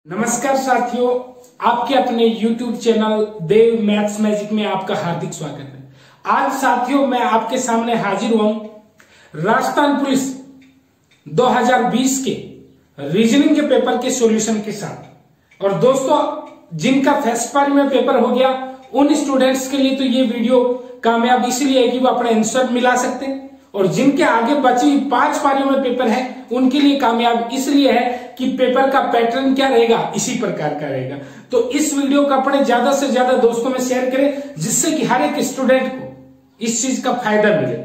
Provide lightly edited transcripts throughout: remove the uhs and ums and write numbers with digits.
नमस्कार साथियों, आपके अपने YouTube चैनल देव मैथ्स मैजिक में आपका हार्दिक स्वागत है। आज साथियों मैं आपके सामने हाजिर हुआ हूं राजस्थान पुलिस 2020 के रीजनिंग के पेपर के सॉल्यूशन के साथ। और दोस्तों, जिनका फर्स्ट पारी में पेपर हो गया उन स्टूडेंट्स के लिए तो ये वीडियो कामयाब इसलिए है कि वो अपने आंसर मिला सकते हैं, और जिनके आगे बची 5 पारियों में पेपर है उनके लिए कामयाब इसलिए है कि पेपर का पैटर्न क्या रहेगा, इसी प्रकार का रहेगा। तो इस वीडियो को अपने ज्यादा से ज्यादा दोस्तों में शेयर करें, जिससे कि हर एक स्टूडेंट को इस चीज का फायदा मिले।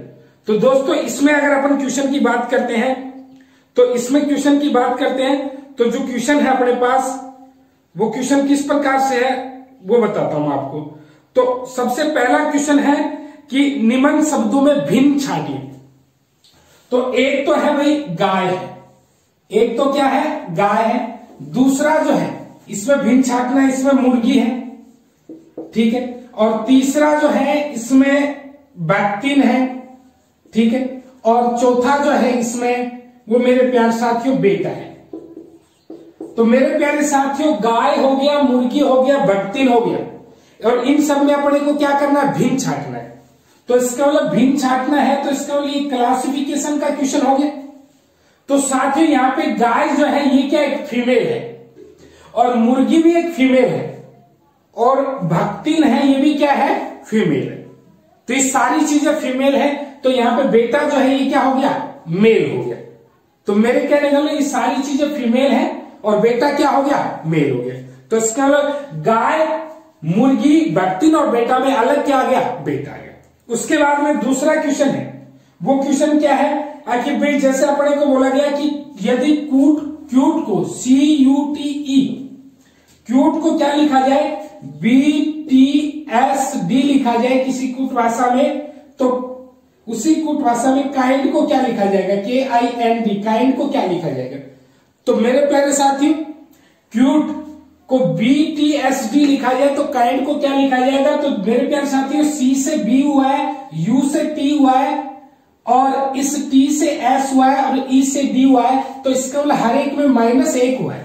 तो दोस्तों, इसमें अगर अपन क्वेश्चन की बात करते हैं तो जो क्वेश्चन है अपने पास वो क्वेश्चन किस प्रकार से है वो बताता हूं आपको। तो सबसे पहला क्वेश्चन है कि निम्न शब्दों में भिन्न छाटिए। तो एक तो है भाई गाय है, एक तो क्या है गाय है, दूसरा जो है इसमें भिन्न छाटना है, इसमें मुर्गी है, ठीक है, और तीसरा जो है इसमें बत्तख है, ठीक है, और चौथा जो है इसमें वो मेरे प्यारे साथियों बेटा है। तो मेरे प्यारे साथियों, गाय हो गया, मुर्गी हो गया, बत्तख हो गया, और इन सब में अपने को क्या करना है, भिन्न छाटना है। तो इसका मतलब भिन्न छाटना है, तो इसका मतलब ये क्लासिफिकेशन का क्वेश्चन हो गया। तो साथ ही यहाँ पे गाय जो है ये क्या एक फीमेल है, और मुर्गी भी एक फीमेल है, और बत्तख है ये भी क्या है फीमेल है। तो ये सारी चीजें फीमेल है, तो यहाँ पे बेटा जो है ये क्या हो गया, मेल हो गया। तो मेरे कहने का ये सारी चीजें फीमेल है और बेटा क्या हो गया, मेल हो गया। तो इसका मतलब गाय, मुर्गी, बत्तख और बेटा में अलग क्या आ गया, बेटा आ गया। उसके बाद में दूसरा क्वेश्चन है, वो क्वेश्चन क्या है कि भाई जैसे अपने को बोला गया कि यदि क्यूट को CUTE क्यूट को क्या लिखा जाए, BTSD लिखा जाए किसी कूट भाषा में, तो उसी कूट भाषा में काइंड को क्या लिखा जाएगा, KIND, काइंड को क्या लिखा जाएगा। तो मेरे प्यारे साथी, क्यूट को BTSD लिखा जाए तो काइंड को क्या लिखा जाएगा। तो मेरे प्यारे साथियों, C से B हुआ है, U से T हुआ है, और इस T से S हुआ है, और E से D हुआ है। तो इसका मतलब हर एक में -1 हुआ है,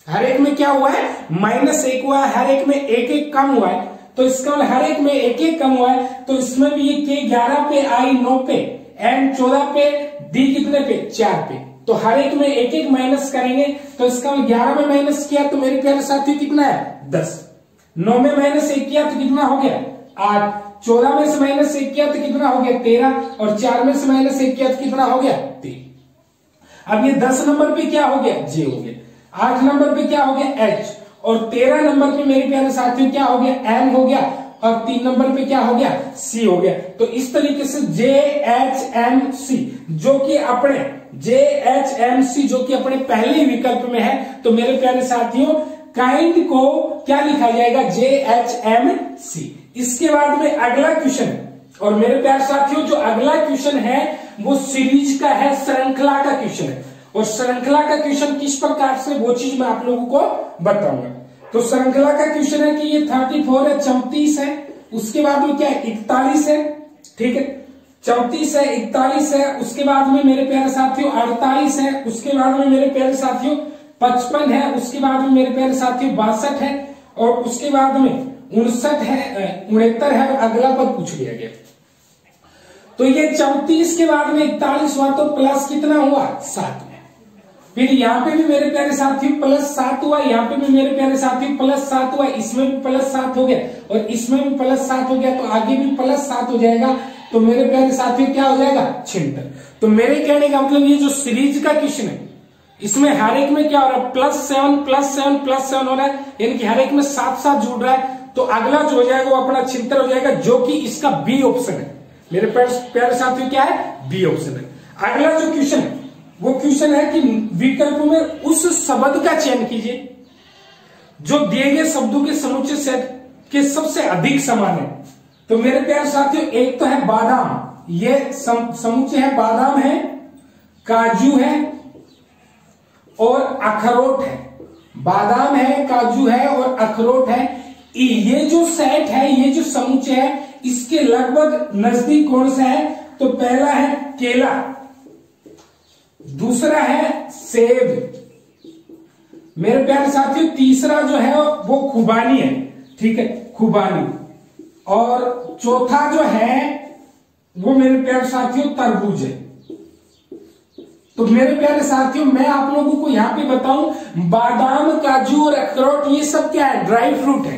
हर एक में क्या हुआ है, -1 हुआ है, हर एक में 1-1 कम हुआ है। तो इसका मतलब हर एक में 1-1 कम हुआ है। तो इसमें भी ये K 11 पे, I 9 पे, N 14 पे, D कितने पे, 4 पे। तो हर एक में 1-1 माइनस करेंगे। तो इसका 11 में माइनस किया तो मेरे प्यारे साथी कितना है, 10। 9 में -1 किया तो कितना हो गया, 8। 14 में से -1 किया तो कितना हो गया, 13। और 4 में से -1 किया तो कितना हो गया, 3। अब ये 10 नंबर पे क्या हो गया, J हो गया। 8 नंबर पे क्या हो गया, H। और 13 नंबर पे मेरे प्यारे साथियों क्या हो गया, M हो गया। और 3 नंबर पे क्या हो गया, C हो गया। तो इस तरीके से JHMC जो कि अपने पहले विकल्प में है। तो मेरे प्यारे साथियों, काइंड को क्या लिखा जाएगा, JHMC। इसके बाद में अगला क्वेश्चन है, और मेरे प्यारे साथियों जो अगला क्वेश्चन है वो सीरीज का है, श्रृंखला का क्वेश्चन है। और श्रृंखला का क्वेश्चन किस प्रकार से, वो चीज मैं आप लोगों को बताऊंगा। तो श्रृंखला का क्वेश्चन है कि ये 34 है, 34 है, उसके बाद में क्या है, 41 है, ठीक है, 34 है, 41 है, उसके बाद में मेरे प्यारे साथियों 48 है, उसके बाद में मेरे प्यारे साथियों 55 है, उसके बाद में मेरे प्यारे साथियों 62 है, और उसके बाद में 59 है, 69 है, और अगला पद पूछ लिया गया। तो ये 34 के बाद में 41 हुआ, तो प्लस कितना हुआ, 7 में। फिर यहाँ पे भी मेरे प्यारे साथियों +7 हुआ, यहाँ पे भी मेरे प्यारे साथियों +7 हुआ, इसमें भी +7 हो गया, और इसमें भी +7 हो गया, तो आगे भी +7 हो जाएगा। तो मेरे प्यारे साथियों क्या हो जाएगा, 76। तो मेरे कहने का मतलब ये जो सीरीज का क्वेश्चन है, इसमें हर एक में क्या हो रहा है, +7 +7 +7 हो रहा है, यानी कि हर एक में 7-7 जुड़ रहा है। तो अगला जो हो जाएगा वो अपना 76 हो जाएगा, जो कि इसका B ऑप्शन है। मेरे प्यारे साथियों क्या है, B ऑप्शन है। अगला जो क्वेश्चन है वो क्वेश्चन है कि विकल्प में उस शब्द का चयन कीजिए जो दिए गए शब्दों के समुच्चय सेट के सबसे अधिक समान है। तो मेरे प्यारे साथियों, एक तो है बादाम, ये समुच्चय है, बादाम है, काजू है और अखरोट है। बादाम है, काजू है और अखरोट है। ये जो सेट है, ये जो समुच्चय है, इसके लगभग नजदीक कौन सा है। तो पहला है केला, दूसरा है सेब, मेरे प्यारे साथियों तीसरा जो है वो खुबानी है, ठीक है, खुबानी। और चौथा जो है वो मेरे प्यारे साथियों तरबूज है। तो मेरे प्यारे साथियों मैं आप लोगों को यहां पे बताऊं, बादाम, काजू और अखरोट ये सब क्या है, ड्राई फ्रूट है,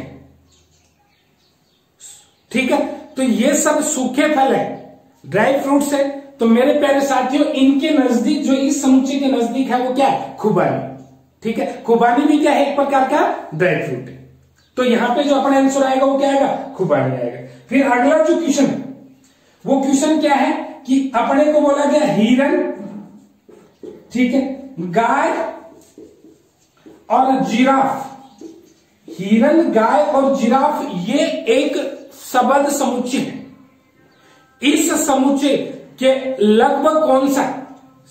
ठीक है। तो ये सब सूखे फल है, ड्राई फ्रूट्स है। तो मेरे प्यारे साथियों इनके नजदीक, जो इस समुच्चय के नजदीक है वो क्या है, खुबानी, ठीक है। खुबानी भी क्या है, एक प्रकार का ड्राई फ्रूट है। तो यहां पे जो अपना आंसर आएगा वो क्या आएगा, खुबानी आएगा। फिर अगला जो क्वेश्चन है वो क्वेश्चन क्या है कि अपने को बोला गया हिरन, ठीक है, गाय और जिराफ। हिरन, गाय और जिराफ ये एक शब्द समुच्चय है। इस समुच्चय के लगभग कौन सा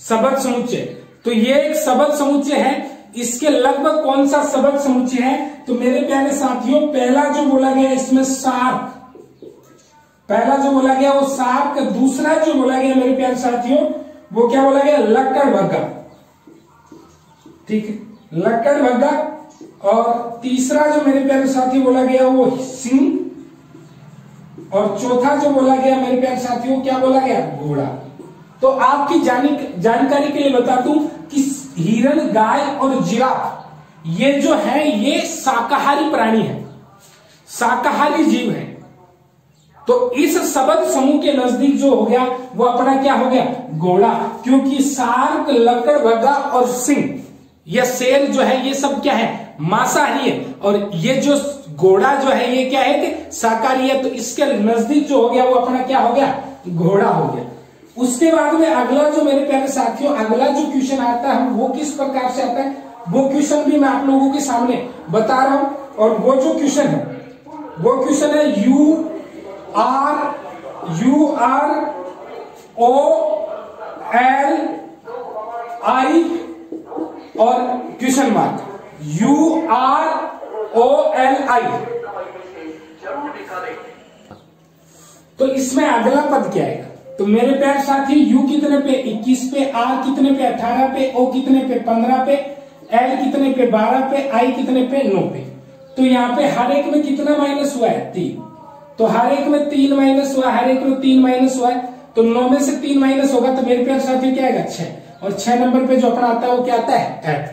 शब्द समुच्चय, तो ये एक शब्द समुच्चय है, इसके लगभग कौन सा शब्द समुच्चय है। तो मेरे प्यारे साथियों पहला जो बोला गया इसमें शार्क, पहला जो बोला गया वो शार्क। दूसरा जो बोला गया मेरे प्यारे साथियों वो क्या बोला गया, लक्कड़बग्गा, ठीक है, लक्कड़बग्गा। और तीसरा जो मेरे प्यारे साथियों बोला गया वो सिंह। और चौथा जो बोला गया मेरे प्यारे साथियों क्या बोला गया, घोड़ा। तो आपकी जानकारी के लिए बता दूं कि हिरन, गाय और जिराफ ये जो है ये शाकाहारी प्राणी है, शाकाहारी जीव है। तो इस शब्द समूह के नजदीक जो हो गया वो अपना क्या हो गया, घोड़ा। क्योंकि शार्क, लक्कड़बग्गा और सिंह, यह शेर जो है ये सब क्या है, मांसाहारी है। और ये जो घोड़ा जो है ये क्या है कि शाकाहारी है। तो इसके नजदीक जो हो गया वो अपना क्या हो गया, घोड़ा हो गया। उसके बाद में अगला जो मेरे प्यारे साथियों अगला जो क्वेश्चन आता है वो किस प्रकार से आता है, वो क्वेश्चन भी मैं आप लोगों के सामने बता रहा हूं। और वो जो क्वेश्चन है वो क्वेश्चन है U R O L I और क्वेश्चन मार्क, UROLI। तो इसमें अगला पद क्या आएगा, तो मेरे प्यारे साथी यू कितने पे 21 पे, आर कितने पे 18 पे, ओ कितने पे 15 पे, एल कितने पे 12 पे, आई कितने पे 9 पे। तो यहाँ पे हर एक में कितना माइनस हुआ है, 3। तो हर एक में 3 माइनस हुआ, हर एक में 3 माइनस हुआ है। तो 9 में से 3 माइनस होगा तो मेरे प्यारे साथी क्या आएगा, 6। और 6 नंबर पे जो अपना आता है वो क्या आता है, एफ।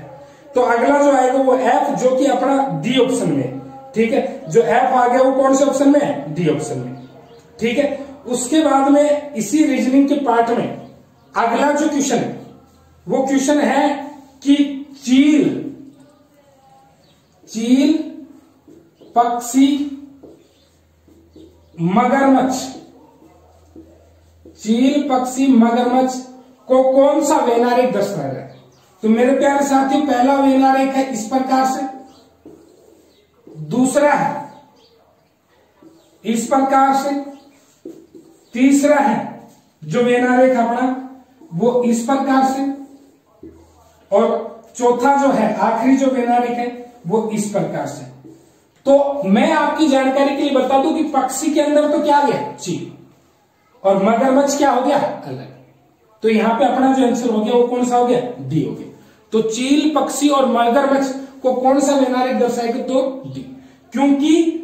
तो अगला जो आएगा वो एफ, जो कि अपना डी ऑप्शन में, ठीक है। जो एफ आ गया वो कौन से ऑप्शन में है, डी ऑप्शन में, ठीक है। उसके बाद में इसी रीजनिंग के पार्ट में अगला जो क्वेश्चन है वो क्वेश्चन है कि चील, पक्षी, मगरमच्छ, चील, पक्षी, मगरमच्छ को कौन सा वैनारिक दर्शाया है। तो मेरे प्यारे साथी पहला वैनारिक है इस प्रकार से, दूसरा है इस प्रकार से, तीसरा है जो वैनारिक अपना वो इस प्रकार से, और चौथा जो है आखिरी जो वैनारिक है वो इस प्रकार से। तो मैं आपकी जानकारी के लिए बता दूं कि पक्षी के अंदर तो क्या आ गया, चील, और मगरमच्छ क्या हो गया, अलग। तो यहां पे अपना जो आंसर हो गया वो कौन सा हो गया, डी हो गया। तो चील, पक्षी और मगरमच्छ को कौन सा वैनारिक दर्शाएगा, तो डी। क्योंकि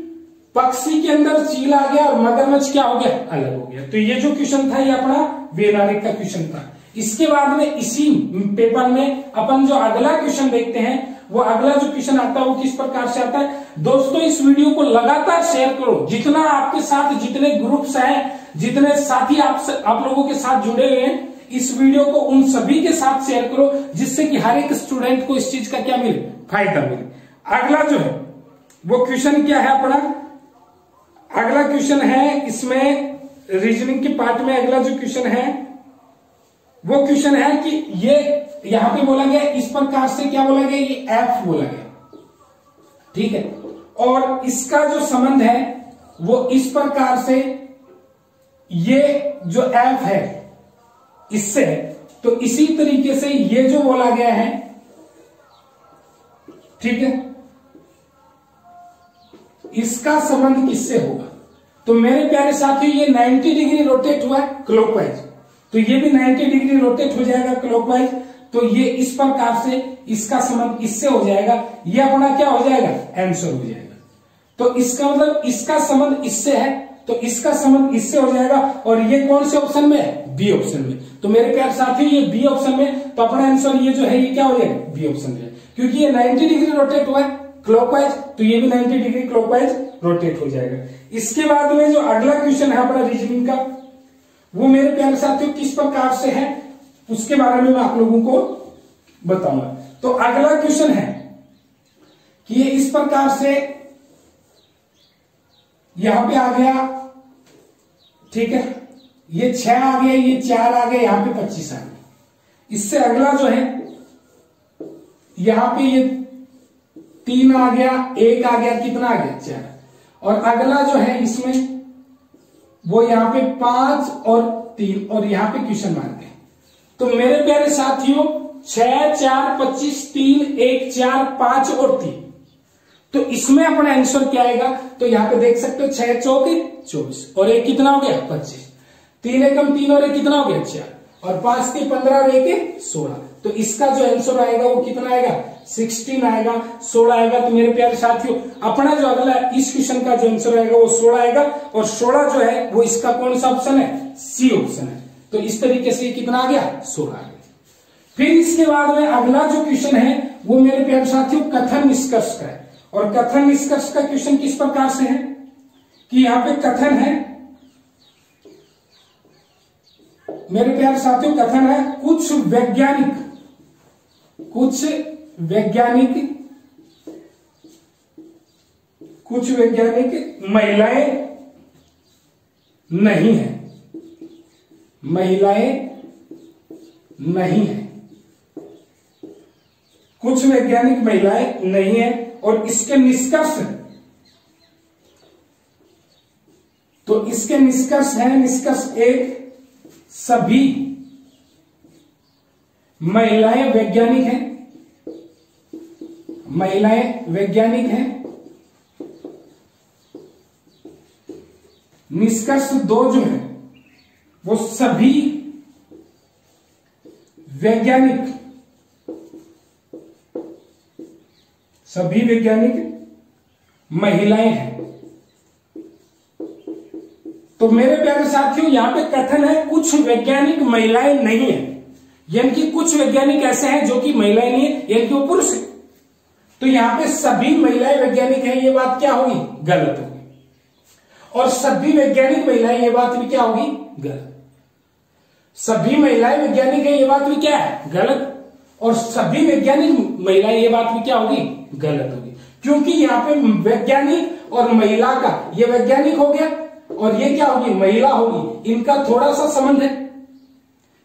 पक्षी के अंदर चील आ गया और मगरमच्छ क्या हो गया, अलग हो गया। तो ये जो क्वेश्चन था ये अपना वैनारिक का क्वेश्चन था। इसके बाद में इसी पेपर में अपन जो अगला क्वेश्चन देखते हैं वो अगला जो क्वेश्चन आता है वो किस प्रकार से आता है। दोस्तों इस वीडियो को लगातार शेयर करो, जितना आपके साथ जितने ग्रुप्स हैं, जितने साथी आप लोगों के साथ जुड़े हुए हैं, इस वीडियो को उन सभी के साथ शेयर करो, जिससे कि हर एक स्टूडेंट को इस चीज का क्या मिले, फायदा मिले। अगला जो है वो क्वेश्चन क्या है अपना, अगला क्वेश्चन है इसमें रीजनिंग के पार्ट में अगला जो क्वेश्चन है वो क्वेश्चन है कि ये यहां पे बोला गया इस प्रकार से, क्या बोला गया, ये एफ बोला गया, ठीक है। और इसका जो संबंध है वो इस प्रकार से, ये जो एफ है इससे, तो इसी तरीके से ये जो बोला गया है, ठीक है, इसका संबंध किससे होगा। तो मेरे प्यारे साथियों ये 90 डिग्री रोटेट हुआ है क्लॉकवाइज, तो ये भी 90 डिग्री रोटेट हो जाएगा क्लॉकवाइज। तो ये इस प्रकार से इसका संबंध इससे हो जाएगा, ये अपना क्या हो जाएगा, आंसर हो जाएगा। तो इसका मतलब इसका संबंध इससे है तो इसका संबंध इससे हो जाएगा, और ये कौन से ऑप्शन में है, बी ऑप्शन में। तो मेरे प्यारे साथियों ये बी ऑप्शन में, तो अपना आंसर ये जो है ये क्या हो जाएगा, बी ऑप्शन में, क्योंकि ये 90 डिग्री रोटेट हुआ है क्लॉकवाइज, तो ये भी 90 डिग्री क्लॉकवाइज रोटेट हो जाएगा। इसके बाद में जो अगला क्वेश्चन है अपना रीजनिंग का, वो मेरे प्यारे साथियों किस प्रकार से है उसके बारे में मैं आप लोगों को बताऊंगा। तो अगला क्वेश्चन है कि ये इस प्रकार से यहां पे आ गया, ठीक है, ये 6 आ गया, ये 4 आ गया, यहां पे 25 आ गया। इससे अगला जो है यहां पे ये 3 आ गया, 1 आ गया, कितना आ गया, 4। और अगला जो है इसमें वो यहां पे 5 और 3, और यहां पे क्वेश्चन मार्क है। तो मेरे प्यारे साथियों 6, 4, 25, 3, 1, 4, 5 और 3, तो इसमें अपना आंसर क्या आएगा, तो यहां पे देख सकते हो 6 चौके 24, और 1 कितना हो गया, 25, 3 एकम 3 और 1 कितना हो गया, 4, और 5 के 15 और 1 16। तो इसका जो आंसर आएगा वो कितना आएगा, 16 आएगा, 16 आएगा। तो मेरे प्यारे साथियों अपना जो अगला इस क्वेश्चन का जो आंसर आएगा वो 16 आएगा, और 16 जो है वो इसका कौन सा ऑप्शन है, सी ऑप्शन है। तो इस तरीके से कितना आ गया, 16 आ गया। फिर इसके बाद में अगला जो क्वेश्चन है वो मेरे प्यारे साथियों कथन निष्कर्ष का है, और कथन निष्कर्ष का क्वेश्चन किस प्रकार से है कि यहां पे कथन है मेरे प्यारे साथियों, कथन है कुछ वैज्ञानिक महिलाएं नहीं है, कुछ वैज्ञानिक महिलाएं नहीं है, और इसके निष्कर्ष, तो इसके निष्कर्ष है, निष्कर्ष 1, सभी महिलाएं वैज्ञानिक हैं, निष्कर्ष 2 जो है वो सभी वैज्ञानिक महिलाएं हैं। तो मेरे प्यारे साथियों यहां पे कथन है कुछ वैज्ञानिक महिलाएं नहीं है, यानी कि कुछ वैज्ञानिक ऐसे हैं जो कि महिलाएं नहीं है, यानी कि वो पुरुष है। तो यहां पे सभी महिलाएं वैज्ञानिक हैं, ये बात क्या होगी, गलत होगी। और सभी वैज्ञानिक महिलाएं, ये बात भी क्या होगी, गलत। सभी महिलाएं वैज्ञानिक है, ये बात भी क्या है, गलत। और सभी वैज्ञानिक महिलाएं, ये बात भी क्या होगी, गलत होगी, क्योंकि यहाँ पे वैज्ञानिक और महिला का, ये वैज्ञानिक हो गया और ये क्या होगी, महिला होगी, इनका थोड़ा सा संबंध है।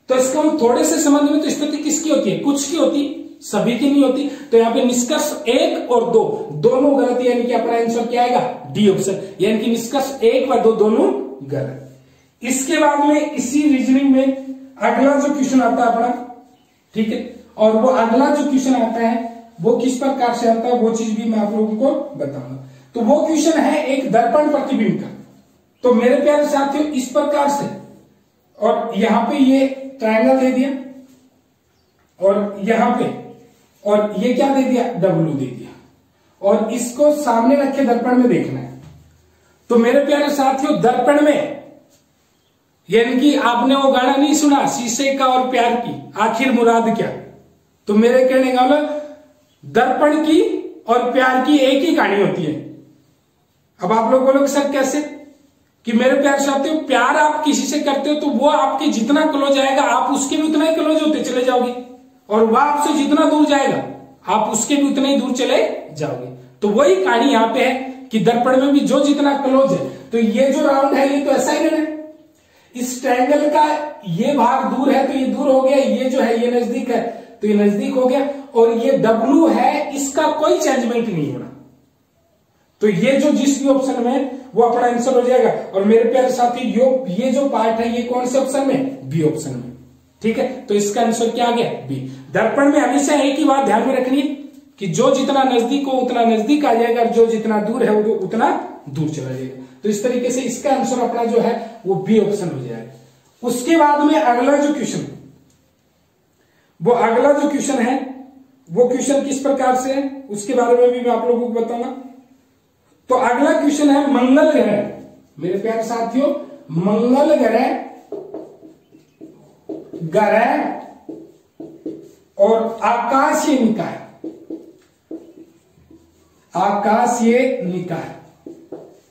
तो इसका थोड़े से संबंध में तो स्थिति किसकी होती है, कुछ की होती, सभी की नहीं होती। तो यहाँ पे निष्कर्ष 1 और 2 दोनों गलत, यानी कि अपना आंसर क्या आएगा, डी ऑप्शन, यानी कि निष्कर्ष 1 व 2 दोनों गलत। इसके बाद में इसी रीजनिंग में अगला जो क्वेश्चन आता है अपना, ठीक है, और वो अगला जो क्वेश्चन आता है वो किस प्रकार से आता है वो चीज भी मैं आप लोगों को बताऊंगा। तो वो क्वेश्चन है एक दर्पण प्रतिबिंब का। तो मेरे प्यारे साथियों इस प्रकार से, और यहां पे ये ट्रायंगल दे दिया, और यहां पे, और ये क्या दे दिया, W दे दिया, और इसको सामने रखे दर्पण में देखना है। तो मेरे प्यारे साथियों दर्पण में, यानी कि आपने वो गाना नहीं सुना, शीशे का और प्यार की आखिर मुराद क्या, तो मेरे कहने का मतलब दर्पण की और प्यार की एक ही कहानी होती है। अब आप लोग बोलोगे सर कैसे, कि मेरे प्यार साथियों प्यार आप किसी से करते हो तो वो आपके जितना क्लोज आएगा आप उसके भी उतना ही क्लोज होते चले जाओगे, और वह आपसे जितना दूर जाएगा आप उसके भी उतना ही दूर चले जाओगे। तो वही कहानी यहाँ पे है कि दर्पण में भी जो जितना क्लोज है, तो ये जो राउंड है ये तो ऐसा ही है, इस ट्रायंगल का ये भाग दूर है तो ये दूर हो गया, ये जो है ये नजदीक है तो ये नजदीक हो गया, और ये W है इसका कोई चेंजमेंट नहीं होना। तो ये जो जिस भी ऑप्शन में वो अपना आंसर हो जाएगा। और मेरे प्यारे साथी ये जो पार्ट है ये कौन से ऑप्शन में, बी ऑप्शन में, ठीक है। तो इसका आंसर क्या आ गया, बी। दर्पण में हमेशा एक ही बात ध्यान में रखनी है कि जो जितना नजदीक हो उतना नजदीक आ जाएगा, और जो जितना दूर है वो उतना दूर चला जाएगा। तो इस तरीके से इसका आंसर अपना जो है वो बी ऑप्शन हो जाएगा। उसके बाद में अगला जो क्वेश्चन वो अगला जो क्वेश्चन है वो क्वेश्चन किस प्रकार से है उसके बारे में भी मैं आप लोगों को बताऊंगा। तो अगला क्वेश्चन है मंगल ग्रह। मेरे प्यारे साथियों, मंगल ग्रह और आकाशीय निकाय, आकाशीय निकाय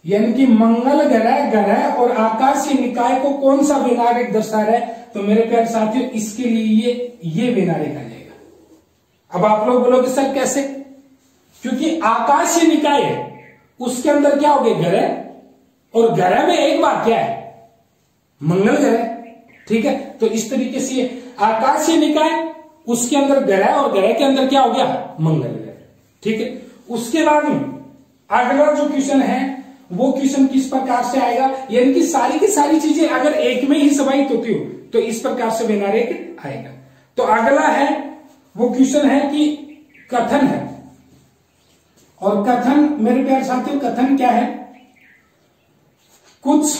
यानी कि मंगल ग्रह और आकाशीय निकाय को कौन सा वैनारिक दर्शा रहा है? तो मेरे प्यारे साथियों, इसके लिए ये वैनारिक आ जाएगा। अब आप लोग बोलोगे सर कैसे? क्योंकि आकाशीय निकाय है, उसके अंदर क्या हो गया? ग्रह, और ग्रह में एक बात क्या है? मंगल ग्रह। ठीक है, तो इस तरीके से आकाशीय निकाय, उसके अंदर ग्रह और ग्रह के अंदर क्या हो गया? मंगल ग्रह। ठीक है, उसके बाद में अगला जो क्वेश्चन है वो क्वेश्चन किस प्रकार से आएगा? यानी कि सारी की सारी चीजें अगर एक में ही समाहित होती हो तो इस प्रकार से वैनारिक आएगा। तो अगला है वो क्वेश्चन है कि कथन है, और कथन मेरे प्यारे साथियों, कथन क्या है? कुछ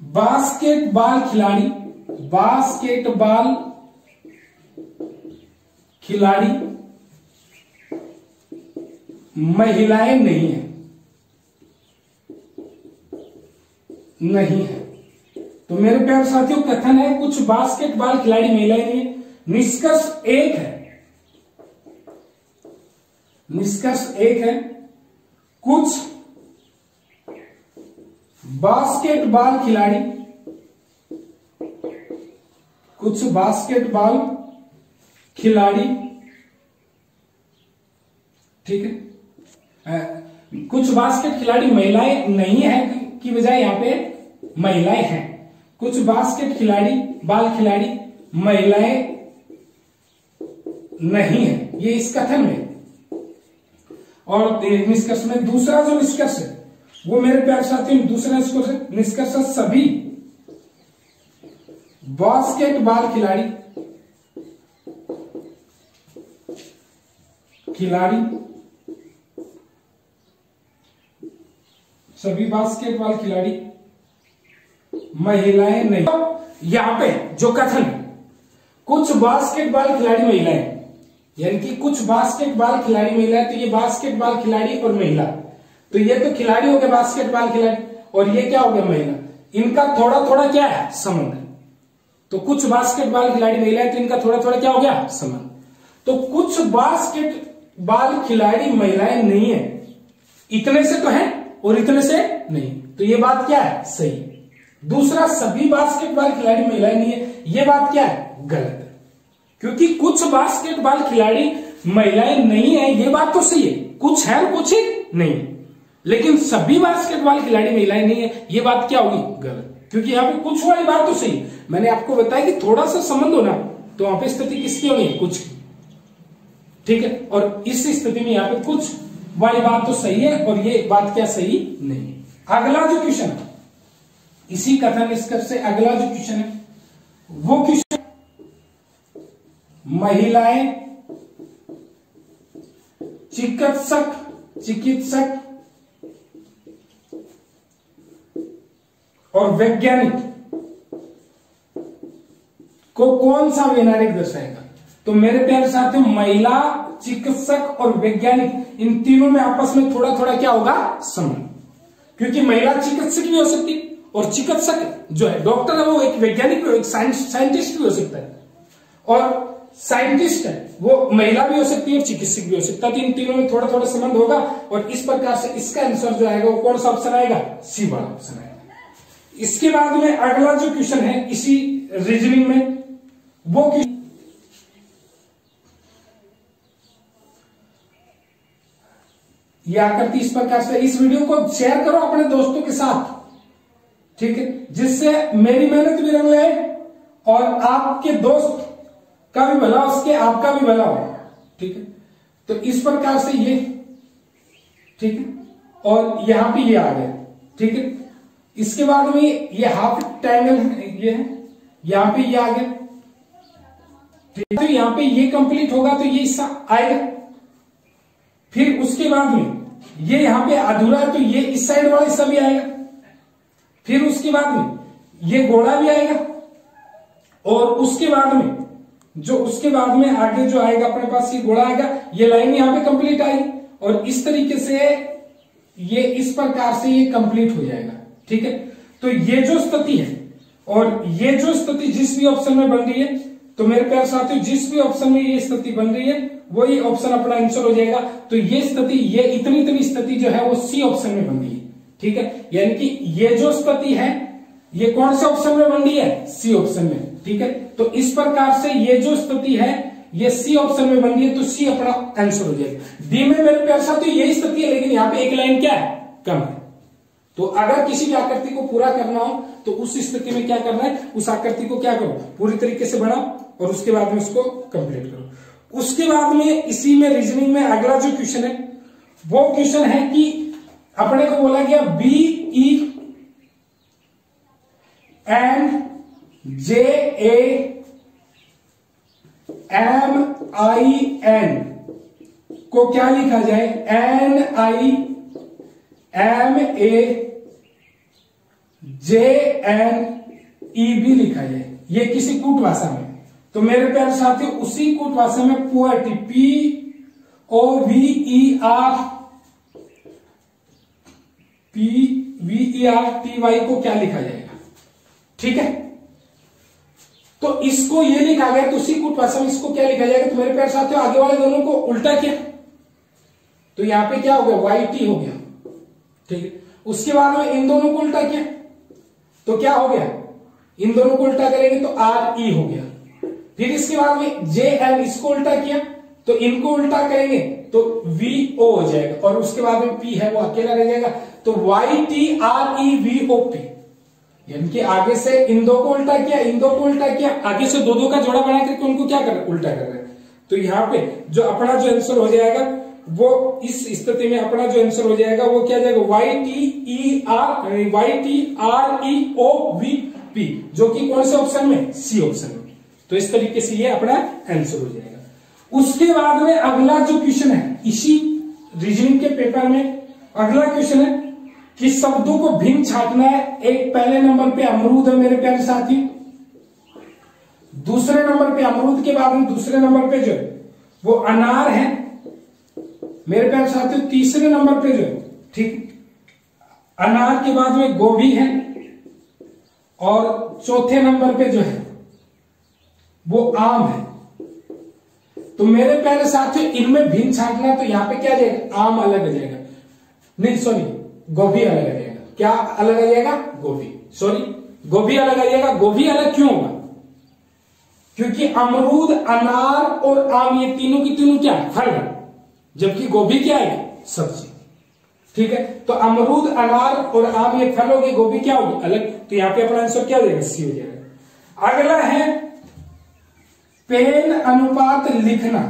बास्केटबॉल खिलाड़ी महिलाएं नहीं है। तो मेरे प्यारे साथियों, कथन है कुछ बास्केटबॉल खिलाड़ी महिलाएं नहीं है। निष्कर्ष एक है, कुछ बास्केटबॉल खिलाड़ी, ठीक है, कुछ बास्केट खिलाड़ी महिलाएं नहीं है की बजाय यहां पे महिलाएं हैं। कुछ बास्केट बॉल खिलाड़ी महिलाएं नहीं है, ये इस कथन में। और निष्कर्ष में दूसरा जो निष्कर्ष है वो मेरे प्यारे साथियों, दूसरा निष्कर्ष सभी बास्केटबॉल खिलाड़ी सभी बास्केटबॉल खिलाड़ी महिलाएं नहीं। यहां पे जो कथन कुछ बास्केटबॉल खिलाड़ी महिलाएं, यानी कि कुछ बास्केटबॉल खिलाड़ी महिलाएं, तो ये बास्केटबॉल खिलाड़ी और महिला, तो ये तो खिलाड़ी हो गए बास्केटबॉल खिलाड़ी, और ये क्या हो गया? महिला। इनका थोड़ा थोड़ा क्या है? संबंध है। तो कुछ बास्केटबॉल खिलाड़ी महिलाएं, तो इनका थोड़ा थोड़ा क्या हो गया? संबंध। तो कुछ बास्केटबॉल खिलाड़ी महिलाएं नहीं है, इतने से तो है और इतने से नहीं, तो ये बात क्या है? सही। दूसरा, सभी बास्केटबॉल खिलाड़ी महिलाएं नहीं है, ये बात क्या है? गलत है। क्योंकि कुछ बास्केटबॉल खिलाड़ी महिलाएं नहीं है, ये बात तो सही है, कुछ है और कुछ नहीं, लेकिन सभी बास्केटबॉल खिलाड़ी महिलाएं नहीं है, ये बात क्या होगी? गलत। क्योंकि यहाँ पे कुछ वाली बात तो सही, मैंने आपको बताया कि थोड़ा सा संबंध होना, तो वहां पे स्थिति किसकी होनी है? कुछ की। ठीक है, और इस स्थिति में यहाँ पे कुछ वाली बात तो सही है और ये बात क्या सही नहीं है। अगला जो क्वेश्चन है इसी कथन निष्कर्ष से अगला जो क्वेश्चन है वो क्वेश्चन, महिलाएं चिकित्सक और वैज्ञानिक को कौन सा वैनारिक दर्शाएगा? तो मेरे प्यारे साथियों, महिला, चिकित्सक और वैज्ञानिक, इन तीनों में आपस में थोड़ा थोड़ा क्या होगा? संबंध। क्योंकि महिला चिकित्सक भी हो सकती है और चिकित्सक जो है डॉक्टर है वो एक वैज्ञानिक भी, एक साइंटिस्ट भी हो सकता है, और साइंटिस्ट है वो महिला भी हो सकती है और चिकित्सक भी हो सकता है। तो इन तीनों में थोड़ा थोड़ा संबंध होगा, और इस प्रकार से इसका आंसर जो आएगा वो कौन सा ऑप्शन आएगा? सी वाला ऑप्शन आएगा। इसके बाद में अगला जो क्वेश्चन है इसी रीजनिंग में, वो ये आकृति इस प्रकार से। इस वीडियो को शेयर करो अपने दोस्तों के साथ, ठीक है, जिससे मेरी मेहनत भी रंग लाए और आपके दोस्त का भी भला, उसके आपका भी भला हो। ठीक है, तो इस प्रकार से ये, ठीक है, और यहां पे ये आ गया। ठीक है, इसके बाद में ये हाफ ट्रायंगल ये है, यहां पे ये आ गया। ठीक है, तो यहां पे ये कंप्लीट होगा तो ये हिस्सा आएगा। फिर उसके बाद में ये यहां पे अधूरा है तो ये इस साइड वाला हिस्सा भी आएगा। फिर उसके बाद में ये गोला भी आएगा और उसके बाद में आगे जो आएगा अपने पास ये गोला आएगा, ये लाइन यहां पे कंप्लीट आई और इस तरीके से ये इस प्रकार से ये कंप्लीट हो जाएगा। ठीक है, तो ये जो स्थिति है और ये जो स्थिति जिस भी ऑप्शन में बन रही है, तो मेरे प्यारे साथियों जिस भी ऑप्शन में ये स्थिति बन रही है वही ऑप्शन अपना आंसर हो जाएगा। तो ये स्थिति, ये इतनी स्थिति जो है वो सी ऑप्शन में बन रही है। ठीक है, यानी कि ये जो स्थिति है ये कौन से ऑप्शन में बन रही है? सी ऑप्शन में। ठीक है, तो इस प्रकार से ये जो स्थिति है ये सी ऑप्शन में बन रही है, तो सी अपना आंसर हो जाएगा। डी में मेरे प्यारे साथियों यही स्थिति है, लेकिन यहाँ पे एक लाइन क्या है? कम है। तो अगर किसी भी आकृति को पूरा करना हो तो उस स्थिति में क्या करना है? उस आकृति को क्या करो? पूरी तरीके से बनाओ और उसके बाद में उसको कंप्लीट करो। उसके बाद में इसी में रीजनिंग में अगला जो क्वेश्चन है वो क्वेश्चन है कि अपने को बोला गया BENJAMIN को क्या लिखा जाए? NIMAJNEB लिखा जाए, ये किसी कूट भाषा में। तो मेरे प्यारे साथियों उसी कूट भाषा में पोवर्टी POVERTY को क्या लिखा जाएगा? ठीक है, तो इसको ये लिखा गया, तो उसी कूट भाषा में इसको क्या लिखा जाएगा? तो मेरे प्यारे साथियों आगे वाले दोनों को उल्टा किया तो यहां पे क्या हो गया? YT हो गया। ठीक है, उसके बाद में इन दोनों को उल्टा किया तो क्या हो गया? इन दोनों को उल्टा करेंगे तो RE हो गया। फिर इसके बाद में JM, इसको उल्टा किया तो इनको उल्टा करेंगे तो VO हो जाएगा और उसके बाद में P है वो अकेला रह जाएगा, तो YTREVOP। यानी कि आगे से इन दो को उल्टा किया, इन दो को उल्टा किया, आगे से दो का जोड़ा बना करके उनको क्या कर रहे? उल्टा कर रहे हैं। तो यहाँ पे जो अपना जो आंसर हो जाएगा वो इस स्थिति में अपना जो आंसर हो जाएगा वो क्या जाएगा? YTREOVP, जो कि कौन से ऑप्शन में? सी ऑप्शन में। तो इस तरीके से ये अपना आंसर हो जाएगा। उसके बाद में अगला जो क्वेश्चन है इसी रीजनिंग के पेपर में अगला क्वेश्चन है कि शब्दों को भिन्न छांटना है। एक पहले नंबर पे अमरूद है मेरे प्यारे साथी, दूसरे नंबर पे अमरूद के बाद में दूसरे नंबर पे जो है वो अनार है मेरे प्यारे साथियों, तीसरे नंबर पे जो है ठीक अनार के बाद में गोभी है और चौथे नंबर पे जो है वो आम है। तो मेरे प्यारे साथियों इनमें भिन्न छांटना, तो यहां पे क्या आ जाएगा? आम अलग आ जाएगा, नहीं सॉरी गोभी अलग आ जाएगा। क्या अलग आ जाएगा? गोभी, सॉरी गोभी अलग आ जाएगा। गोभी अलग क्यों होगा? क्योंकि अमरूद, अनार और आम ये तीनों की तीनों क्या है? फल है, जबकि गोभी क्या है? सब्जी। ठीक है, तो अमरूद, अनार और आम ये फल होगी, गोभी क्या होगी? अलग। तो यहां पे अपना आंसर क्या हो जाएगा? सी हो जाएगा। अगला है पेन अनुपात लिखना।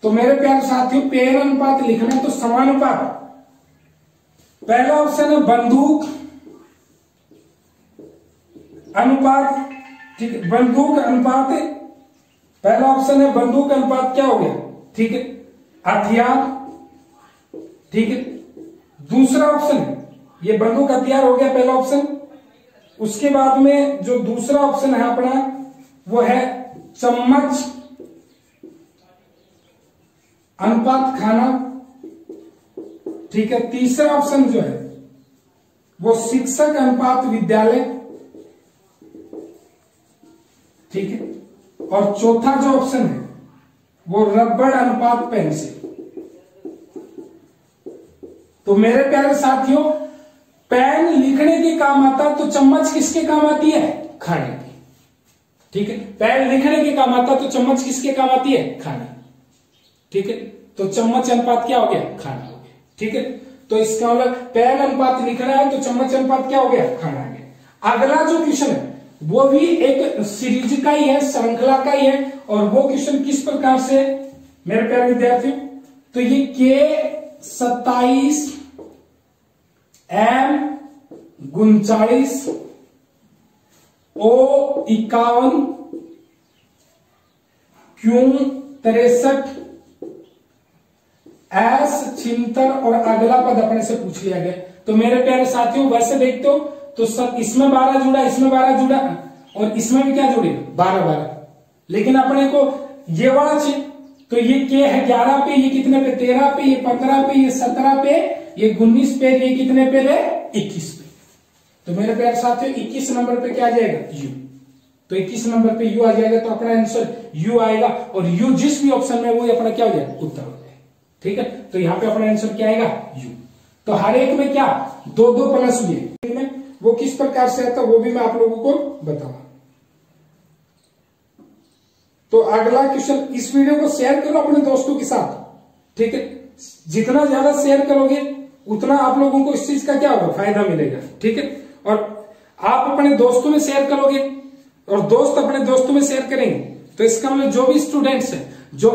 तो मेरे प्यारे साथियों पेन अनुपात लिखना तो समानुपात। पहला ऑप्शन है बंदूक अनुपात। ठीक है, बंदूक अनुपात पहला ऑप्शन है। बंदूक अनुपात क्या हो गया? ठीक है, हथियार। ठीक है, दूसरा ऑप्शन है ये बंदूक हथियार हो गया पहला ऑप्शन। उसके बाद में जो दूसरा ऑप्शन है अपना वो है चम्मच अनुपात खाना। ठीक है, तीसरा ऑप्शन जो है वो शिक्षक अनुपात विद्यालय। ठीक है, और चौथा जो ऑप्शन है वो रबड़ अनुपात पेंसिल। तो मेरे प्यारे साथियों पेन लिखने के काम आता है, तो चम्मच किसके काम आती है? खाने की। ठीक है, पेन लिखने के काम आता है, तो चम्मच किसके काम आती है? खाने। ठीक है, तो चम्मच अनुपात क्या हो गया? खाना हो गया। ठीक है, तो इसका मतलब पेन अनुपात लिखना है तो चम्मच अनुपात क्या हो गया? खाना आ गया। अगला जो क्वेश्चन है वो भी एक सीरीज का ही है, श्रृंखला का ही है, और वो क्वेश्चन किस प्रकार से मेरे प्यारे विद्यार्थियों? तो ये K27 M 39 O 51 Q 63 S 76 और अगला पद अपने से पूछ लिया गया। तो मेरे प्यारे साथियों वैसे देखते हो तो सब इसमें 12 जुड़ा, इसमें 12 जुड़ा, और इसमें भी क्या जोड़ेगा 12 12, लेकिन अपने को ये वाला चाहिए, तो ये के है 11 पे, ये कितने पे 13 पे, ये 15 पे, ये 17 पे, ये 19 पे, ये कितने पे है 21 पे। तो मेरे प्यारे साथियों 21 नंबर पे क्या आ जाएगा यू, तो 21 नंबर पे यू आ जाएगा, तो अपना आंसर यू आएगा, और यू जिस भी ऑप्शन में वो अपना क्या हो जाएगा उत्तर हो जाएगा। ठीक है, तो यहाँ पे अपना आंसर क्या आएगा यू। तो हर एक में क्या 2-2 प्लस हुए में वो किस प्रकार से आता है वो भी मैं आप लोगों को बताऊंगा। तो अगला क्वेश्चन, इस वीडियो को शेयर करो अपने दोस्तों के साथ, ठीक है, जितना ज्यादा शेयर करोगे उतना आप लोगों को इस चीज का क्या होगा फायदा मिलेगा। ठीक है, और आप अपने दोस्तों में शेयर करोगे और दोस्त अपने दोस्तों में शेयर करेंगे, तो इसका मतलब जो भी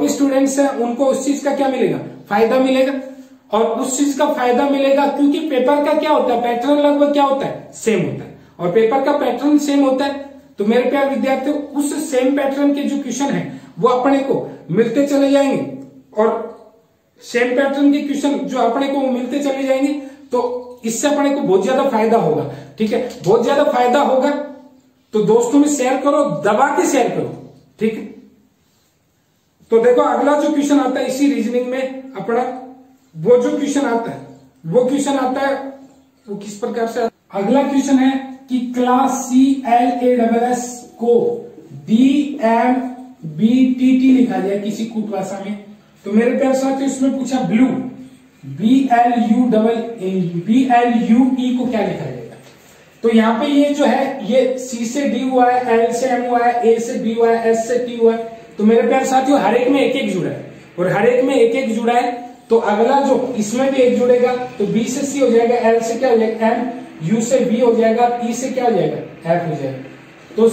स्टूडेंट्स हैं उनको उस चीज का क्या मिलेगा फायदा मिलेगा, और उस चीज का फायदा मिलेगा क्योंकि पेपर का क्या होता है पैटर्न लगभग क्या होता है सेम होता है, और पेपर का पैटर्न सेम होता है। तो मेरे प्यारे विद्यार्थियों उस सेम पैटर्न के जो क्वेश्चन है वो अपने को मिलते चले जाएंगे, और सेम पैटर्न के क्वेश्चन जो अपने को मिलते चले जाएंगे, तो इससे अपने को बहुत ज्यादा फायदा होगा। ठीक है, बहुत ज्यादा फायदा होगा, तो दोस्तों में शेयर करो, दबा के शेयर करो। ठीक है, तो देखो अगला जो क्वेश्चन आता है इसी रीजनिंग में अपना वो जो क्वेश्चन आता है वो किस प्रकार से अगला क्वेश्चन है कि क्लास CLASS को BMBTT लिखा जाए किसी कूट भाषा में। तो मेरे प्यारे साथियों इसमें पूछा ब्लू BLUE को क्या लिखा जाएगा। तो यहाँ पे ये जो है ये C से D हुआ है, L से M हुआ है, A से B हुआ है, S से T हुआ है। तो मेरे प्यारे साथियों हर एक में एक एक जुड़ा है, और हर एक में एक एक जुड़ा है, तो अगला जो इसमें भी एक जुड़ेगा, तो B से C हो जाएगा, L से क्या हो जाएगा M, U से V हो जाएगा, T से क्या हो जाएगा F हो जाएगा। तो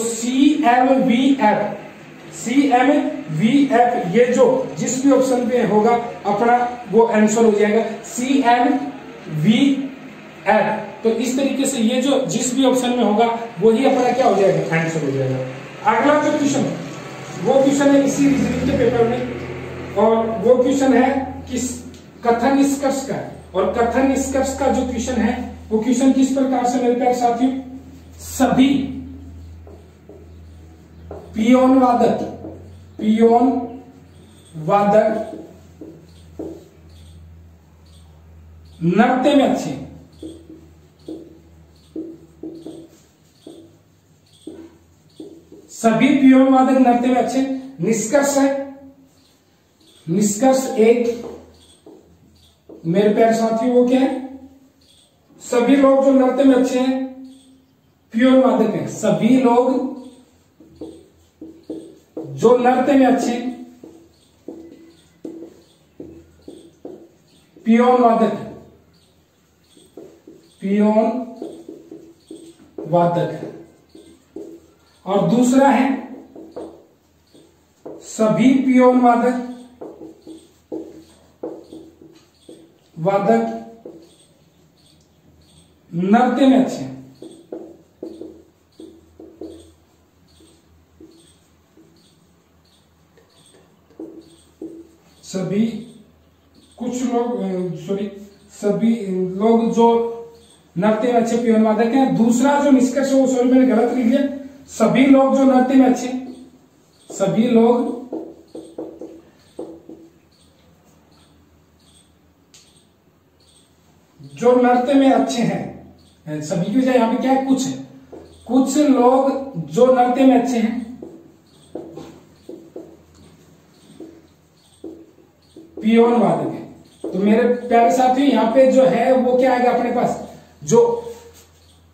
CMVF ये जो जिस भी ऑप्शन पे होगा अपना वो आंसर हो जाएगा CMVF। तो इस तरीके से ये जो जिस भी ऑप्शन में होगा वही अपना क्या हो जाएगा आंसर हो जाएगा। अगला जो क्वेश्चन वो क्वेश्चन है इसी रीजनिंग के पेपर में, और वो क्वेश्चन है किस कथन निष्कर्ष का, और कथन निष्कर्ष का जो क्वेश्चन है वो क्वेश्चन किस प्रकार से मेरे प्यारे साथियों, सभी पियोन वादक नृत्य में अच्छे, सभी पियोन वादक नृत्य में अच्छे। निष्कर्ष है, निष्कर्ष एक मेरे प्यारे साथियों वो क्या है, सभी लोग जो नृत्य में अच्छे हैं पियोन वादक हैं, सभी लोग जो नृत्य में अच्छे पियोन वादक है। और दूसरा है सभी पियोन वादक नृत्य में अच्छे हैं। सभी लोग जो नृत्य में अच्छे पियोन वादक हैं। दूसरा जो निष्कर्ष है वो सॉरी मैंने गलत लिख दिया, सभी लोग जो नृत्य में अच्छे, सभी लोग जो नृत्य में अच्छे हैं, सभी की बजाय यहां पे क्या है कुछ है, कुछ लोग जो नृत्य में अच्छे हैं पियोन वादक है। तो मेरे प्यारे साथियों यहाँ पे जो है वो क्या आएगा अपने पास, जो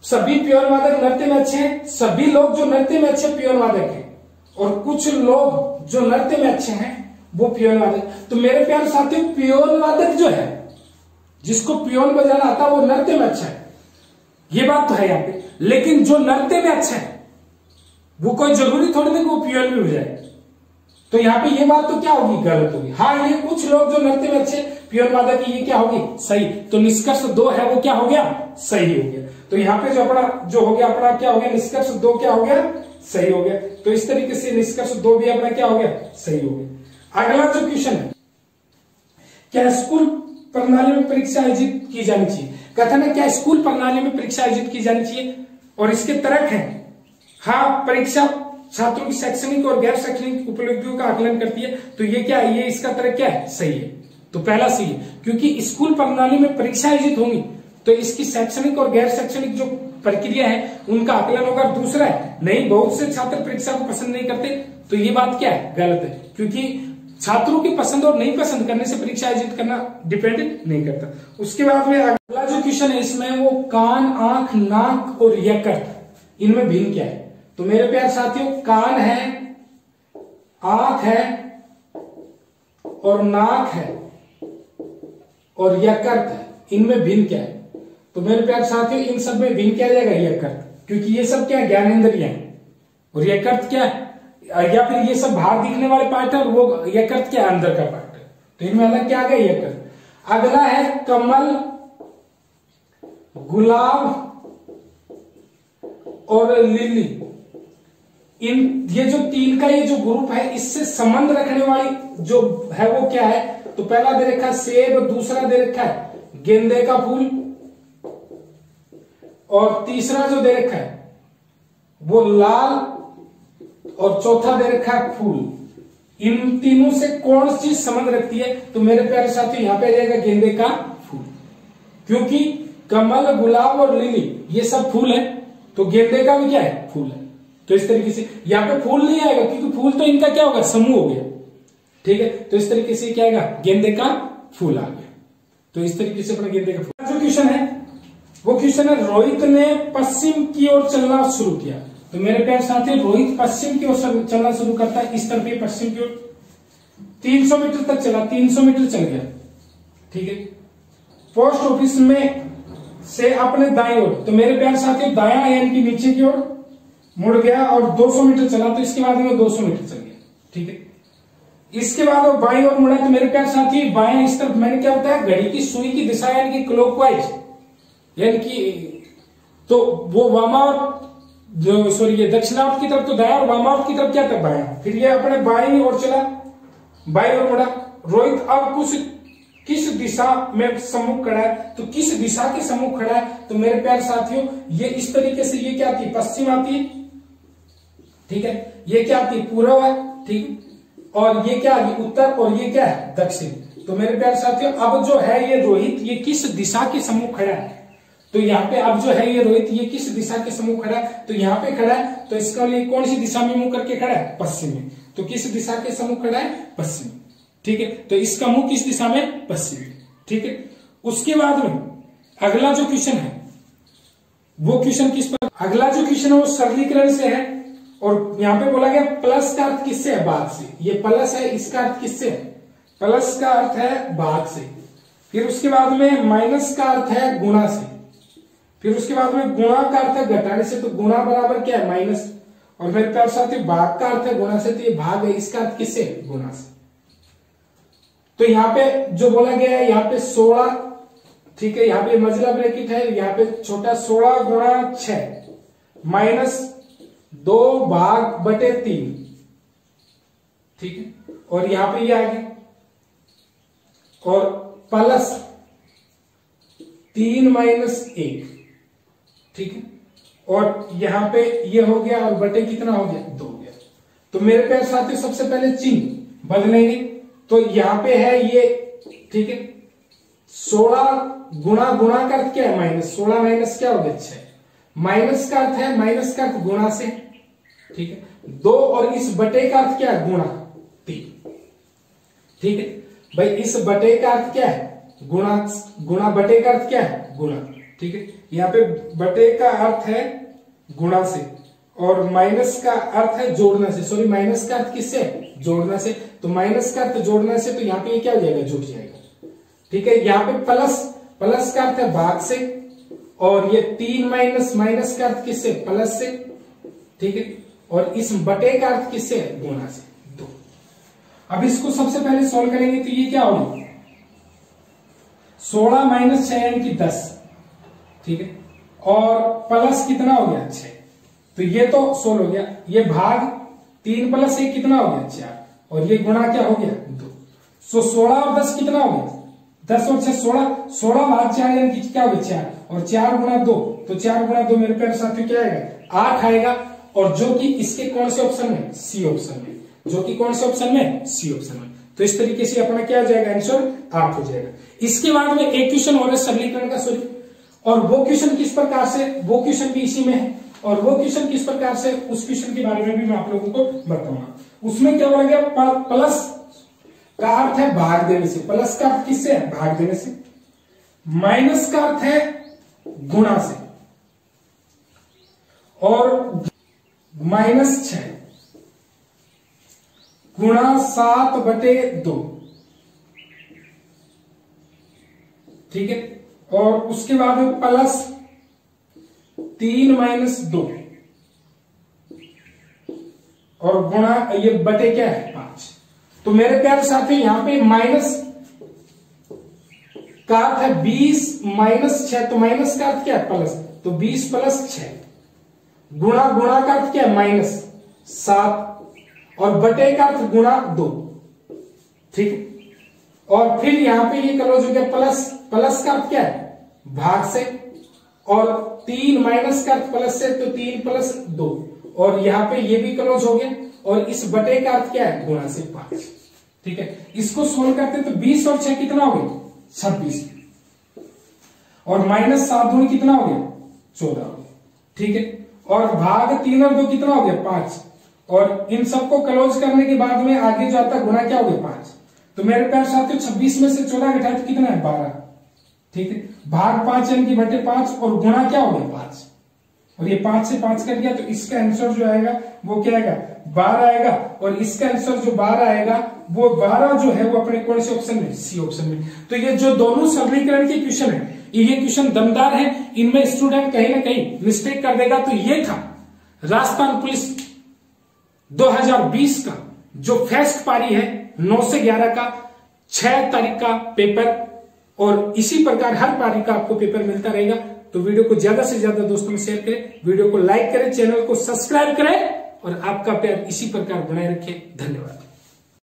सभी पियोन वादक नृत्य में अच्छे हैं, सभी लोग जो नृत्य में अच्छे पियोन वादक हैं, और कुछ लोग जो नृत्य में अच्छे हैं वो पियोन वादक। तो मेरे प्यारे साथियों पियोन वादक जो है, जिसको पियोन बजाना आता है वो नृत्य में अच्छा है, ये बात तो है यहाँ पे। लेकिन जो नृत्य में अच्छा है वो कोई जरूरी थोड़ी नहीं कि वो पियोन भी हो जाए। तो यहाँ पे ये बात तो क्या होगी गलत होगी। हाँ, ये कुछ लोग जो नृत्य में अच्छे पियोन वादक की, ये क्या होगी सही। तो निष्कर्ष 2 है वो क्या हो गया सही हो गया। तो यहाँ पे जो अपना जो हो गया अपना क्या हो गया निष्कर्ष 2 क्या हो गया सही हो गया। तो इस तरीके से निष्कर्ष 2 भी अपना क्या हो गया सही हो गया। अगला जो क्वेश्चन है, क्या स्कूल प्रणाली में परीक्षा आयोजित की जानी चाहिए। कथन है क्या स्कूल प्रणाली में परीक्षा आयोजित की जानी चाहिए, और इसके तर्क है हाँ, परीक्षा छात्रों की शैक्षणिक और गैर शैक्षणिक उपलब्धियों का आकलन करती है। तो ये क्या है, ये इसका तरह क्या है, सही है। तो पहला सही है, क्योंकि स्कूल प्रणाली में परीक्षा आयोजित होंगी तो इसकी शैक्षणिक और गैर शैक्षणिक जो प्रक्रिया है उनका आकलन होगा। दूसरा है, नहीं, बहुत से छात्र परीक्षा को पसंद नहीं करते, तो ये बात क्या है, गलत है, क्योंकि छात्रों की पसंद और नहीं पसंद करने से परीक्षा आयोजित करना डिपेंड नहीं करता। उसके बाद में अगला जो क्वेश्चन है इसमें वो कान, आंख, नाक और यकृत, इनमें भिन्न क्या है। तो मेरे प्यारे साथियों, कान है, आंख है और नाक है और यकृत है, इनमें भिन्न क्या है। तो मेरे प्यारे साथियों, इन सब में भिन्न क्या जाएगा, यकृत, क्योंकि ये सब क्या है, ज्ञानेंद्रियां हैं और यकृत क्या है, या फिर ये सब बाहर दिखने वाले पार्ट है और वो यकृत क्या अंदर का पार्ट है। तो इनमें अलग क्या आ गया, यकृत। अगला है कमल, गुलाब और लिली, ये जो तीन का ये जो ग्रुप है इससे संबंध रखने वाली जो है वो क्या है। तो पहला दे रखा है सेब, दूसरा दे रखा है गेंदे का फूल और तीसरा जो दे रखा है वो लाल और चौथा दे रखा है फूल। इन तीनों से कौन सी चीज संबंध रखती है। तो मेरे प्यारे साथियों, यहां पे आ जाएगा गेंदे का फूल, क्योंकि कमल, गुलाब और लिली ये सब फूल है, तो गेंदे का भी क्या है, फूल है। तो इस तरीके से यहाँ पे फूल नहीं आएगा, क्योंकि फूल तो इनका क्या होगा, समूह हो गया, ठीक है। तो इस तरीके से क्या आएगा, गेंदे का फूल आ गया। तो इस तरीके से अपना गेंदे का फूल। जो क्वेश्चन है वो क्वेश्चन है, रोहित ने पश्चिम की ओर चलना शुरू किया। तो मेरे प्यारे साथियों, रोहित पश्चिम की ओर चलना शुरू करता है, इस तरफ पश्चिम की ओर 300 मीटर तक चला, 300 मीटर चल गया, ठीक है। पोस्ट ऑफिस में से अपने दाएं ओर, तो मेरे प्यारे साथियों दायां यानी कि नीचे की ओर मुड़ गया और 200 मीटर चला, तो इसके बाद में 200 मीटर चल गया, ठीक है। इसके बाद वो बाईं ओर मुड़ा, तो मेरे प्यारे साथी बाएं इस तरफ, मैंने क्या बताया, घड़ी की सुई की दिशा यानी कि क्लॉकवाइज, यानी कि तो वो वामावर्त जो सॉरी ये दक्षिणावर्त की तरफ तो दाया और वामावर्त की तरफ क्या था, बायां। फिर ये अपने बाईं ओर चला, बाईं ओर मुड़ा। रोहित अब कुछ किस दिशा में सम्मुख खड़ा है, तो किस दिशा के सम्मुख खड़ा है। तो मेरे प्यारे साथियों ये इस तरीके से, ये क्या आती है, पश्चिम आती है, ठीक है। ये क्या आती है, पूर्व है, ठीक। और ये क्या है, उत्तर, और ये क्या है, दक्षिण। तो मेरे प्यारे साथियों अब जो है ये रोहित ये किस दिशा के सम्मुख खड़ा है। तो यहाँ पे अब जो है ये रोहित ये किस दिशा के सम्मुख खड़ा है, तो यहाँ पे खड़ा है, तो इसका लिए कौन सी दिशा में मुंह करके खड़ा है, पश्चिम में। तो किस दिशा के सम्मुख खड़ा है, पश्चिम, ठीक है। तो इसका मुंह किस दिशा में, पश्चिम, ठीक है। उसके बाद में अगला जो क्वेश्चन है वो क्वेश्चन किस पर, अगला जो क्वेश्चन है वो सरलीकरण से है, और यहाँ पे बोला गया प्लस का अर्थ किससे है, भाग से। ये प्लस है, इसका अर्थ किससे है, प्लस का अर्थ है भाग से। फिर उसके बाद में माइनस का अर्थ है गुणा से। फिर उसके बाद में गुणा का अर्थ है घटाने से, तो गुणा बराबर क्या है, माइनस। और मेरे प्यारे साथियों भाग का अर्थ है गुणा से, तो ये भाग है, इसका अर्थ किससे, गुणा से। तो यहाँ पे जो बोला गया है, यहाँ पे 16, ठीक है, यहाँ पे मजला ब्रैकेट है, यहाँ पे छोटा 16 गुणा 6 माइनस 2 भाग बटे 3, ठीक है। और यहाँ पे ये आ गया, और प्लस 3 माइनस 1, ठीक है। और यहां पे ये हो गया और बटे कितना हो गया, 2 हो गया। तो मेरे प्यारे साथियों सबसे पहले चिन्ह बदलेंगे, तो यहां पे है ये, ठीक है, 16 गुणा, गुणा का अर्थ क्या है, माइनस। 16 माइनस क्या हो गया, 6। माइनस का अर्थ है, माइनस का अर्थ गुणा से, ठीक है। 2 और इस बटे का अर्थ क्या है, गुणा 3, ठीक है भाई। इस बटे का अर्थ क्या है, गुणा, गुणा बटे का अर्थ क्या है, गुणा, ठीक है। यहाँ पे बटे का अर्थ है गुणा से, और माइनस का अर्थ है जोड़ना से। सॉरी, माइनस का अर्थ किससे, जोड़ना से। तो माइनस का अर्थ जोड़ना से, तो यहाँ पे ये क्या हो जाएगा, जुट जाएगा, ठीक है। यहाँ पे प्लस, प्लस का अर्थ है भाग से, और ये 3 माइनस, माइनस का अर्थ किससे, प्लस से, ठीक है। और इस बटे का अर्थ किससे, गुणा से, 2। अब इसको सबसे पहले सोल्व करेंगे, तो ये क्या होगा, 16 माइनस 6 यानी कि 10, ठीक है। और प्लस कितना हो गया, 6। तो ये तो सोल्व हो गया। ये भाग 3 प्लस 1 कितना हो गया, 4। और ये गुणा क्या हो गया, 2। सो 16 और 10 कितना हो गया, 10 और 6 16, 16 भाग 4 यानी कि क्या हो गया, 4। और 4 गुणा 2, तो 4 गुणा 2 मेरे प्यारे साथियों क्या आएगा, 8 आएगा। और जो कि इसके कौन से ऑप्शन में, सी ऑप्शन में, जो कि कौन से ऑप्शन में, सी ऑप्शन में। तो इस तरीके से अपना क्या आ जाएगा, आंसर 8 हो जाएगा। इसके बाद में एक क्वेश्चन और है सरलीकरण का, सॉरी, और वो क्वेश्चन किस प्रकार से, वो क्वेश्चन भी इसी में है, और वो क्वेश्चन किस प्रकार से, उस क्वेश्चन के बारे में भी मैं आप लोगों को बताऊंगा। उसमें क्या बोला गया, प्लस का अर्थ है भाग देने से, प्लस का अर्थ किससे है, भाग देने से, माइनस का अर्थ है गुणा से, और -6 गुणा 7/2, ठीक है। और उसके बाद में प्लस 3 - 2 और गुणा ये बटे क्या है 5। तो मेरे प्यारे साथी यहां पे माइनस का अर्थ है 20 - 6, तो माइनस का अर्थ क्या है, प्लस, तो 20 + 6, गुणा का अर्थ क्या है, -7, और बटे का अर्थ गुणा 2, ठीक है। और फिर यहां पे ये क्लोज हो गया, प्लस का अर्थ क्या है, भाग से, और 3 माइनस का अर्थ प्लस से, तो 3 + 2, और यहां पे ये भी क्लोज हो गया, और इस बटे का अर्थ क्या है, गुणा से 5, ठीक है। इसको सोल्व करते तो 20 और 6 कितना हो गया, 26, और -7 दूनी कितना हो गया, 14 हो गया, ठीक है। और भाग 3 और 2 कितना हो गया, 5, और इन सबको क्लोज करने के बाद में आगे जो आता गुणा क्या हो गया, 5। तो मेरे प्यारे साथियों 26 में से 14 घटाए तो कितना है, 12, ठीक है। भाग 5 यानी कि बटे 5, और गुणा क्या हो गया, 5, और ये 5 से 5 कर दिया, तो इसका आंसर जो आएगा वो क्या आएगा, 12 आएगा। और इसका आंसर जो 12 आएगा, वो 12 जो है वो अपने कौन से ऑप्शन में, सी ऑप्शन में। तो ये जो दोनों सरलीकरण के क्वेश्चन है, ये क्वेश्चन दमदार है, इनमें स्टूडेंट कहीं ना कहीं मिस्टेक कर देगा। तो ये था राजस्थान पुलिस 2020 का जो फर्स्ट पारी है 9 से 11 का 6 तारीख का पेपर, और इसी प्रकार हर पारी का आपको पेपर मिलता रहेगा। तो वीडियो को ज्यादा से ज्यादा दोस्तों में शेयर करें, वीडियो को लाइक करें, चैनल को सब्सक्राइब करें, और आपका प्यार इसी प्रकार बनाए रखें। धन्यवाद।